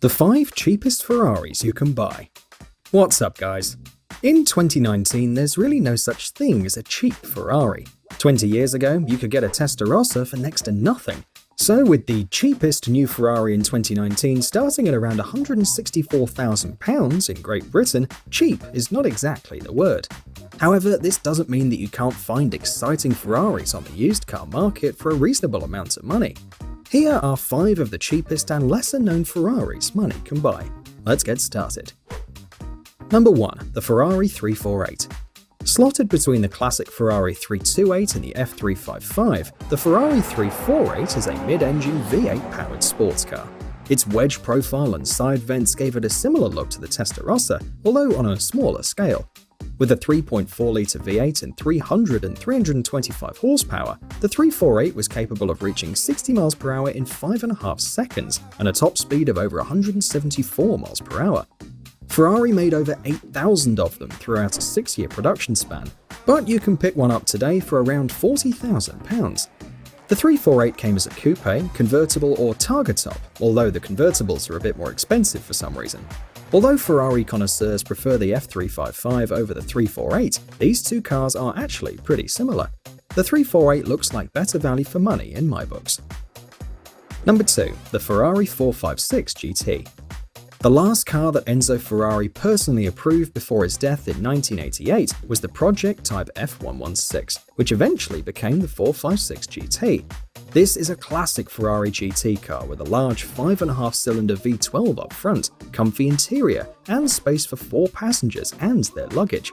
The 5 cheapest Ferraris you can buy. What's up, guys? In 2019, there's really no such thing as a cheap Ferrari. 20 years ago, you could get a Testarossa for next to nothing. So with the cheapest new Ferrari in 2019 starting at around £164,000 in Great Britain, cheap is not exactly the word. However, this doesn't mean that you can't find exciting Ferraris on the used car market for a reasonable amount of money. Here are 5 of the cheapest and lesser-known Ferraris money can buy. Let's get started. Number 1. The Ferrari 348. Slotted between the classic Ferrari 328 and the F355, the Ferrari 348 is a mid-engine V8 powered sports car. Its wedge profile and side vents gave it a similar look to the Testarossa, although on a smaller scale. With a 3.4-litre V8 and 300 and 325 horsepower, the 348 was capable of reaching 60 miles per hour in 5.5 seconds and a top speed of over 174 miles per hour. Ferrari made over 8,000 of them throughout a 6-year production span, but you can pick one up today for around £40,000. The 348 came as a coupe, convertible or targa top, although the convertibles are a bit more expensive for some reason. Although Ferrari connoisseurs prefer the F355 over the 348, these two cars are actually pretty similar. The 348 looks like better value for money in my books. Number 2. The Ferrari 456 GT. The last car that Enzo Ferrari personally approved before his death in 1988 was the Project Type F116, which eventually became the 456 GT. This is a classic Ferrari GT car with a large 5.5-cylinder V12 up front, comfy interior, and space for 4 passengers and their luggage.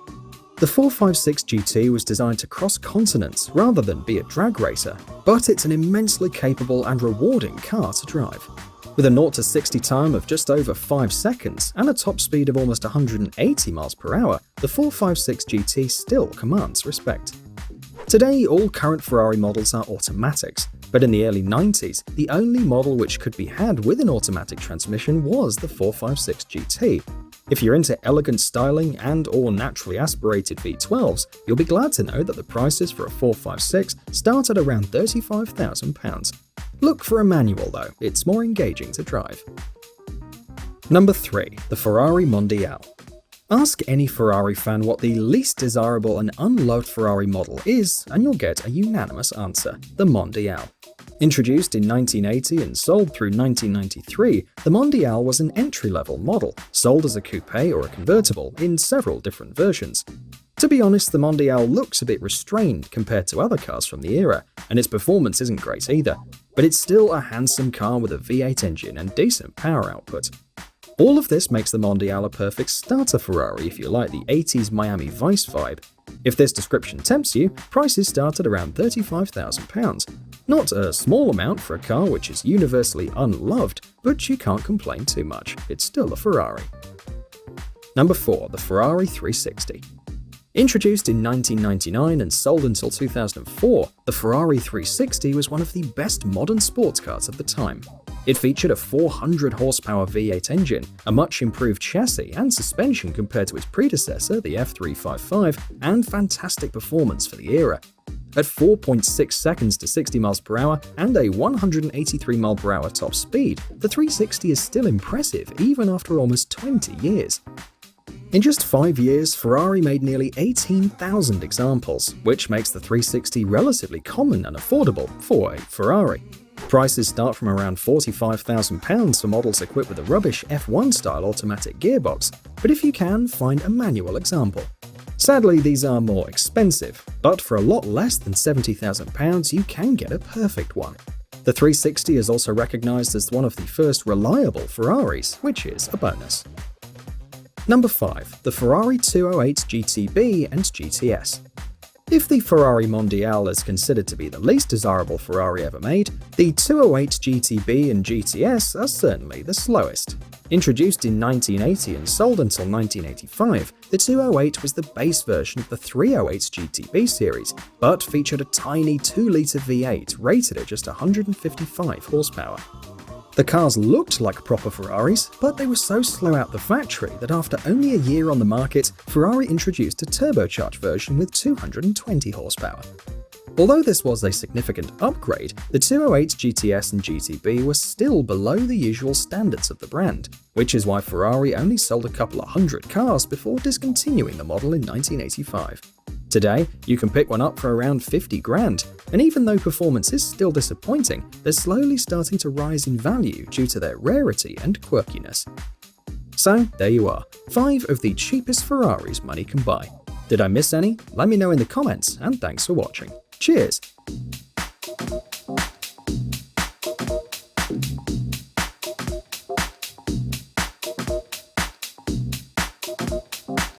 The 456 GT was designed to cross continents rather than be a drag racer, but it's an immensely capable and rewarding car to drive. With a 0-60 time of just over 5 seconds and a top speed of almost 180 miles per hour, the 456 GT still commands respect. Today, all current Ferrari models are automatics, but in the early 90s, the only model which could be had with an automatic transmission was the 456 GT. If you're into elegant styling and/or naturally aspirated V12s, you'll be glad to know that the prices for a 456 start at around £35,000. Look for a manual though, it's more engaging to drive. Number 3. The Ferrari Mondial. Ask any Ferrari fan what the least desirable and unloved Ferrari model is, and you'll get a unanimous answer: the Mondial. Introduced in 1980 and sold through 1993, the Mondial was an entry-level model, sold as a coupe or a convertible in several different versions. To be honest, the Mondial looks a bit restrained compared to other cars from the era, and its performance isn't great either, but it's still a handsome car with a V8 engine and decent power output. All of this makes the Mondial a perfect starter Ferrari if you like the 80s Miami Vice vibe. If this description tempts you, prices start at around £35,000. Not a small amount for a car which is universally unloved, but you can't complain too much, it's still a Ferrari. Number 4. The Ferrari 360. Introduced in 1999 and sold until 2004, the Ferrari 360 was one of the best modern sports cars of the time. It featured a 400-horsepower V8 engine, a much improved chassis and suspension compared to its predecessor, the F355, and fantastic performance for the era. At 4.6 seconds to 60 miles per hour and a 183 miles per hour top speed, the 360 is still impressive even after almost 20 years. In just 5 years, Ferrari made nearly 18,000 examples, which makes the 360 relatively common and affordable for a Ferrari. Prices start from around £45,000 for models equipped with a rubbish F1-style automatic gearbox, but if you can, find a manual example. Sadly, these are more expensive, but for a lot less than £70,000 you can get a perfect one. The 360 is also recognized as one of the first reliable Ferraris, which is a bonus. Number 5. The Ferrari 208 GTB and GTS. If the Ferrari Mondial is considered to be the least desirable Ferrari ever made, the 208 GTB and GTS are certainly the slowest. Introduced in 1980 and sold until 1985, the 208 was the base version of the 308 GTB series, but featured a tiny 2-litre V8 rated at just 155 horsepower. The cars looked like proper Ferraris, but they were so slow out the factory that after only a year on the market, Ferrari introduced a turbocharged version with 220 horsepower. Although this was a significant upgrade, the 208 GTS and GTB were still below the usual standards of the brand, which is why Ferrari only sold a couple of hundred cars before discontinuing the model in 1985. Today, you can pick one up for around 50 grand, and even though performance is still disappointing, they're slowly starting to rise in value due to their rarity and quirkiness. So, there you are, 5 of the cheapest Ferraris money can buy. Did I miss any? Let me know in the comments, and thanks for watching. Cheers!